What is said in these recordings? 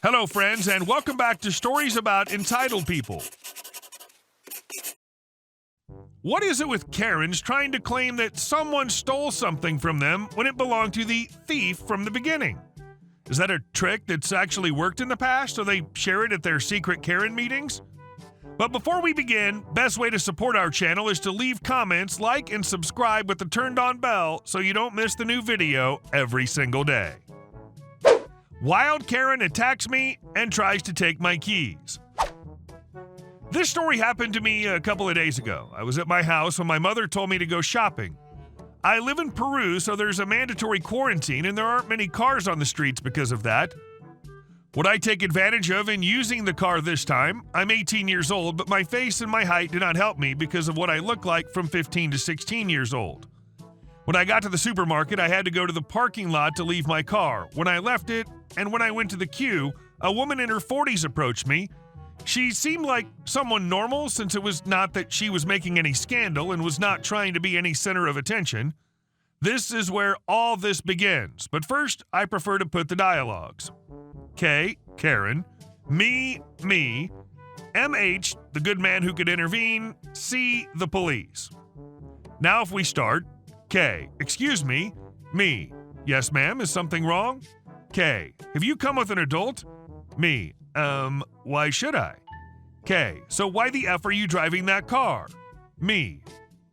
Hello, friends, and welcome back to Stories About Entitled People. What is it with Karens trying to claim that someone stole something from them when it belonged to the thief from the beginning? Is that a trick that's actually worked in the past, so they share it at their secret Karen meetings? But before we begin, best way to support our channel is to leave comments, like, and subscribe with the turned-on bell so you don't miss the new video every single day. Wild Karen attacks me and tries to take my keys. This story happened to me a couple of days ago. I was at my house when my mother told me to go shopping. I live in Peru, so there's a mandatory quarantine and there aren't many cars on the streets because of that. What I take advantage of in using the car this time, I'm 18 years old, but my face and my height did not help me because of what I look like from 15 to 16 years old. When I got to the supermarket, I had to go to the parking lot to leave my car. When I left it, and when I went to the queue, a woman in her 40s approached me. She seemed like someone normal since it was not that she was making any scandal and was not trying to be any center of attention. This is where all this begins, but first I prefer to put the dialogues. K, Karen, me, MH, the good man who could intervene, C, the police. Now if we start, K, excuse me, yes ma'am, is something wrong? K, have you come with an adult? Me, why should I? K, so why the F are you driving that car? Me,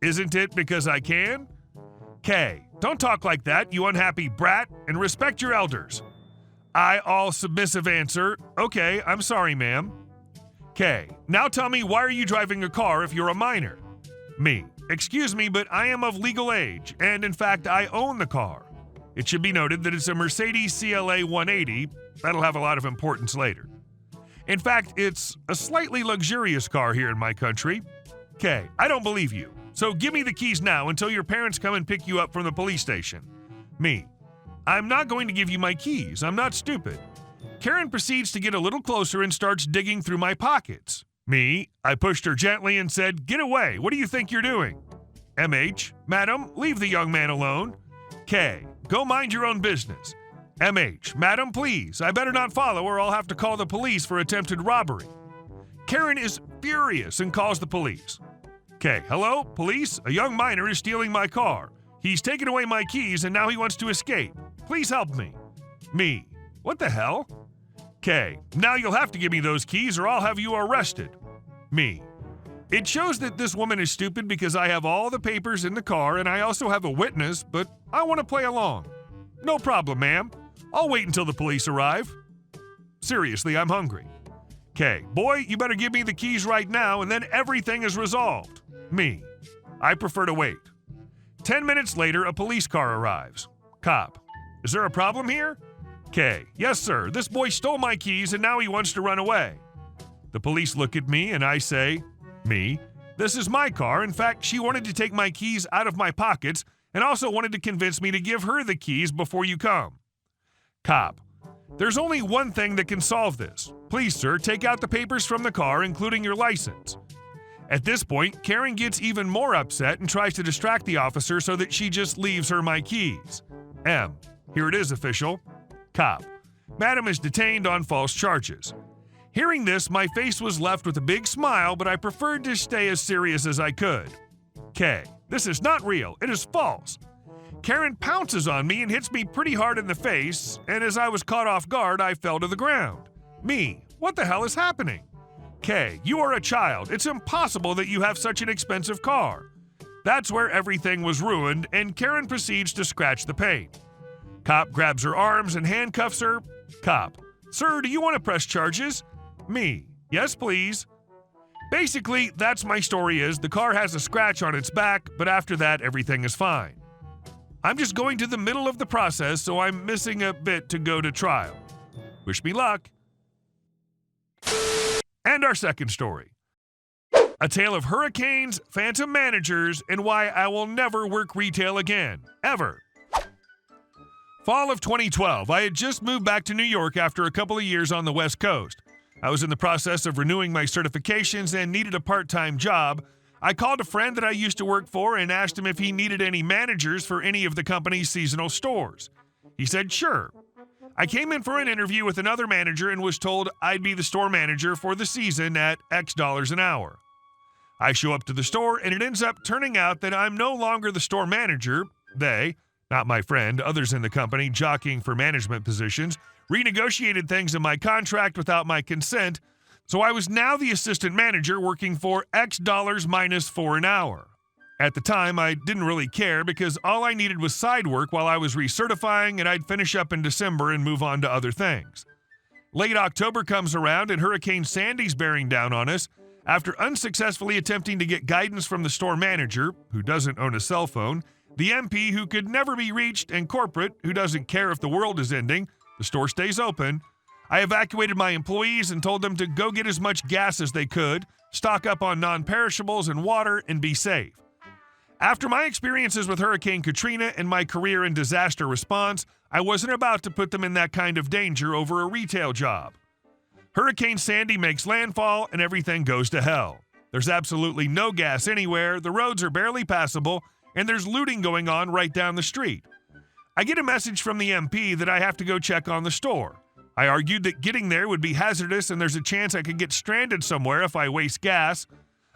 isn't it because I can? K, don't talk like that, you unhappy brat, and respect your elders. I, all submissive, answer, okay, I'm sorry, ma'am. K, now tell me, why are you driving a car if you're a minor? Me, excuse me, but I am of legal age, and in fact, I own the car. It should be noted that it's a Mercedes CLA 180. That'll have a lot of importance later. In fact, it's a slightly luxurious car here in my country. K, I don't believe you. So give me the keys now until your parents come and pick you up from the police station. Me, I'm not going to give you my keys. I'm not stupid. Karen proceeds to get a little closer and starts digging through my pockets. Me, I pushed her gently and said, get away. What do you think you're doing? MH, madam, leave the young man alone. K, go mind your own business. MH, madam, please. I better not follow or I'll have to call the police for attempted robbery. Karen is furious and calls the police. K, hello, police? A young minor is stealing my car. He's taken away my keys and now he wants to escape. Please help me. Me, what the hell? K, now you'll have to give me those keys or I'll have you arrested. Me, it shows that this woman is stupid because I have all the papers in the car and I also have a witness, but I want to play along. No problem, ma'am. I'll wait until the police arrive. Seriously, I'm hungry. K, boy, you better give me the keys right now and then everything is resolved. Me, I prefer to wait. 10 minutes later, a police car arrives. Cop, is there a problem here? K, yes, sir. This boy stole my keys and now he wants to run away. The police look at me and I say, me, this is my car. In fact, she wanted to take my keys out of my pockets and also wanted to convince me to give her the keys before you come. Cop, there's only one thing that can solve this. Please, sir, take out the papers from the car, including your license. At this point, Karen gets even more upset and tries to distract the officer so that she just leaves her my keys. M, here it is, official. Cop, madam is detained on false charges. Hearing this, my face was left with a big smile, but I preferred to stay as serious as I could. K, this is not real. It is false. Karen pounces on me and hits me pretty hard in the face, and as I was caught off guard, I fell to the ground. Me, what the hell is happening? K, you are a child. It's impossible that you have such an expensive car. That's where everything was ruined, and Karen proceeds to scratch the paint. Cop grabs her arms and handcuffs her. Cop, sir, do you want to press charges? Me, yes, please. Basically, that's my story is the car has a scratch on its back, but after that, everything is fine. I'm just going to the middle of the process, so I'm missing a bit to go to trial. Wish me luck. And our second story. A tale of hurricanes, phantom managers, and why I will never work retail again, ever. Fall of 2012, I had just moved back to New York after a couple of years on the West Coast. I was in the process of renewing my certifications and needed a part-time job. I called a friend that I used to work for and asked him if he needed any managers for any of the company's seasonal stores. He said, sure. I came in for an interview with another manager and was told I'd be the store manager for the season at X dollars an hour. I show up to the store and it ends up turning out that I'm no longer the store manager. They, not my friend, others in the company jockeying for management positions, renegotiated things in my contract without my consent, so I was now the assistant manager working for X dollars minus 4 an hour. At the time, I didn't really care because all I needed was side work while I was recertifying, and I'd finish up in December and move on to other things. Late October comes around and Hurricane Sandy's bearing down on us. After unsuccessfully attempting to get guidance from the store manager, who doesn't own a cell phone, the MP who could never be reached, and corporate, who doesn't care if the world is ending, the store stays open, I evacuated my employees and told them to go get as much gas as they could, stock up on non-perishables and water, and be safe. After my experiences with Hurricane Katrina and my career in disaster response, I wasn't about to put them in that kind of danger over a retail job. Hurricane Sandy makes landfall and everything goes to hell. There's absolutely no gas anywhere, the roads are barely passable, and there's looting going on right down the street. I get a message from the MP that I have to go check on the store. I argued that getting there would be hazardous and there's a chance I could get stranded somewhere if I waste gas.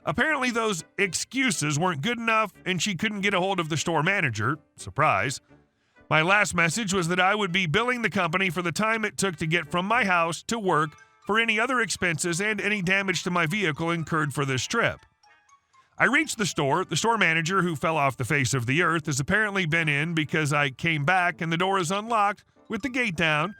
Apparently those excuses weren't good enough and she couldn't get a hold of the store manager. Surprise. My last message was that I would be billing the company for the time it took to get from my house to work for any other expenses and any damage to my vehicle incurred for this trip. I reached the store manager, who fell off the face of the earth, has apparently been in because I came back and the door is unlocked with the gate down.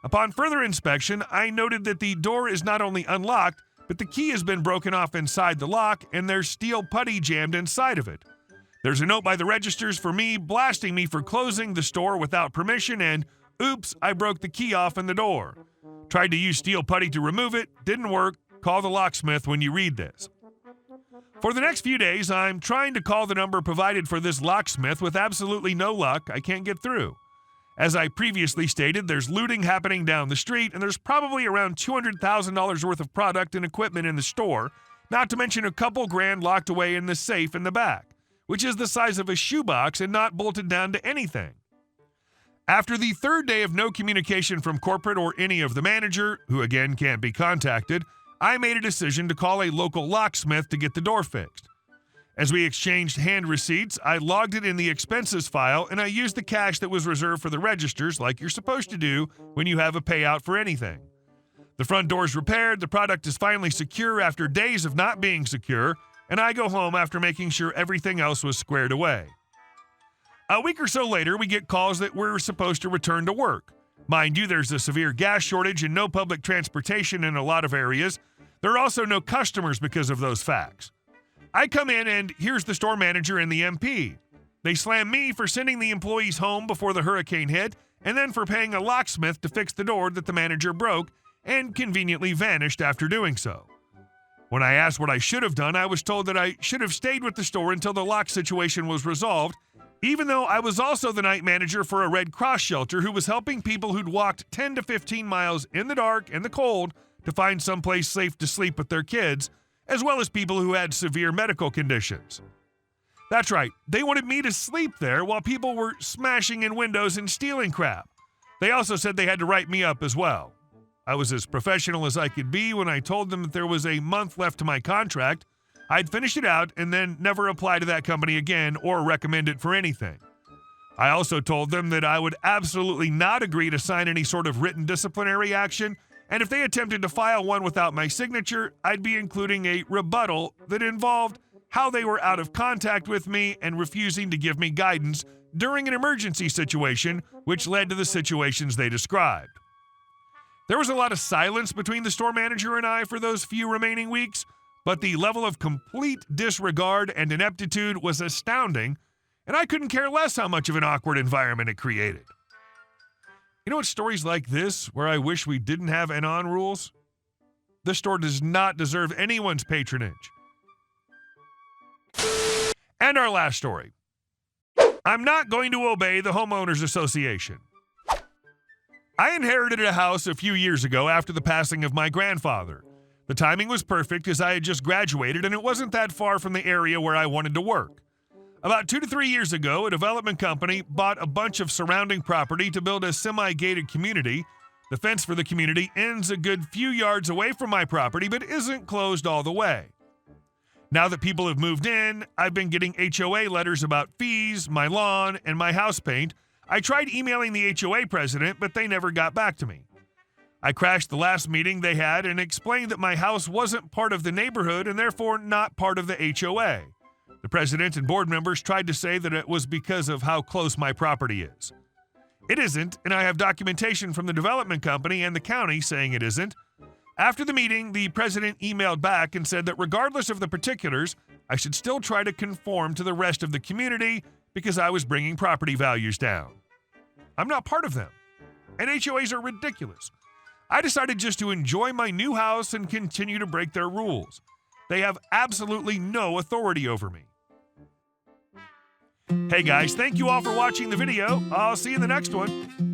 Upon further inspection, I noted that the door is not only unlocked, but the key has been broken off inside the lock and there's steel putty jammed inside of it. There's a note by the registers for me blasting me for closing the store without permission and, oops, I broke the key off in the door. Tried to use steel putty to remove it, didn't work. Call the locksmith when you read this. For the next few days, I'm trying to call the number provided for this locksmith with absolutely no luck. I can't get through. As I previously stated, there's looting happening down the street, and there's probably around $200,000 worth of product and equipment in the store, not to mention a couple grand locked away in the safe in the back, which is the size of a shoebox and not bolted down to anything. After the third day of no communication from corporate or any of the manager, who again can't be contacted, I made a decision to call a local locksmith to get the door fixed. As we exchanged hand receipts, I logged it in the expenses file and I used the cash that was reserved for the registers like you're supposed to do when you have a payout for anything. The front door's repaired, the product is finally secure after days of not being secure, and I go home after making sure everything else was squared away. A week or so later, we get calls that we're supposed to return to work. Mind you, there's a severe gas shortage and no public transportation in a lot of areas. There are also no customers because of those facts. I come in and here's the store manager and the MP. They slam me for sending the employees home before the hurricane hit and then for paying a locksmith to fix the door that the manager broke and conveniently vanished after doing so. When I asked what I should have done, I was told that I should have stayed with the store until the lock situation was resolved, even though I was also the night manager for a Red Cross shelter who was helping people who'd walked 10 to 15 miles in the dark and the cold to find someplace safe to sleep with their kids, as well as people who had severe medical conditions. That's right, they wanted me to sleep there while people were smashing in windows and stealing crap. They also said they had to write me up as well. I was as professional as I could be when I told them that there was a month left to my contract. I'd finish it out and then never apply to that company again or recommend it for anything. I also told them that I would absolutely not agree to sign any sort of written disciplinary action, and if they attempted to file one without my signature, I'd be including a rebuttal that involved how they were out of contact with me and refusing to give me guidance during an emergency situation, which led to the situations they described. There was a lot of silence between the store manager and I for those few remaining weeks, but the level of complete disregard and ineptitude was astounding, and I couldn't care less how much of an awkward environment it created. You know what stories like this, where I wish we didn't have anon rules? This store does not deserve anyone's patronage. And our last story. I'm not going to obey the homeowners association. I inherited a house a few years ago after the passing of my grandfather. The timing was perfect as I had just graduated and it wasn't that far from the area where I wanted to work. About 2 to 3 years ago, a development company bought a bunch of surrounding property to build a semi-gated community. The fence for the community ends a good few yards away from my property, but isn't closed all the way. Now that people have moved in, I've been getting HOA letters about fees, my lawn, and my house paint. I tried emailing the HOA president, but they never got back to me. I crashed the last meeting they had and explained that my house wasn't part of the neighborhood and therefore not part of the HOA. The president and board members tried to say that it was because of how close my property is. It isn't, and I have documentation from the development company and the county saying it isn't. After the meeting, the president emailed back and said that regardless of the particulars, I should still try to conform to the rest of the community because I was bringing property values down. I'm not part of them, and HOAs are ridiculous. I decided just to enjoy my new house and continue to break their rules. They have absolutely no authority over me. Hey guys, thank you all for watching the video. I'll see you in the next one.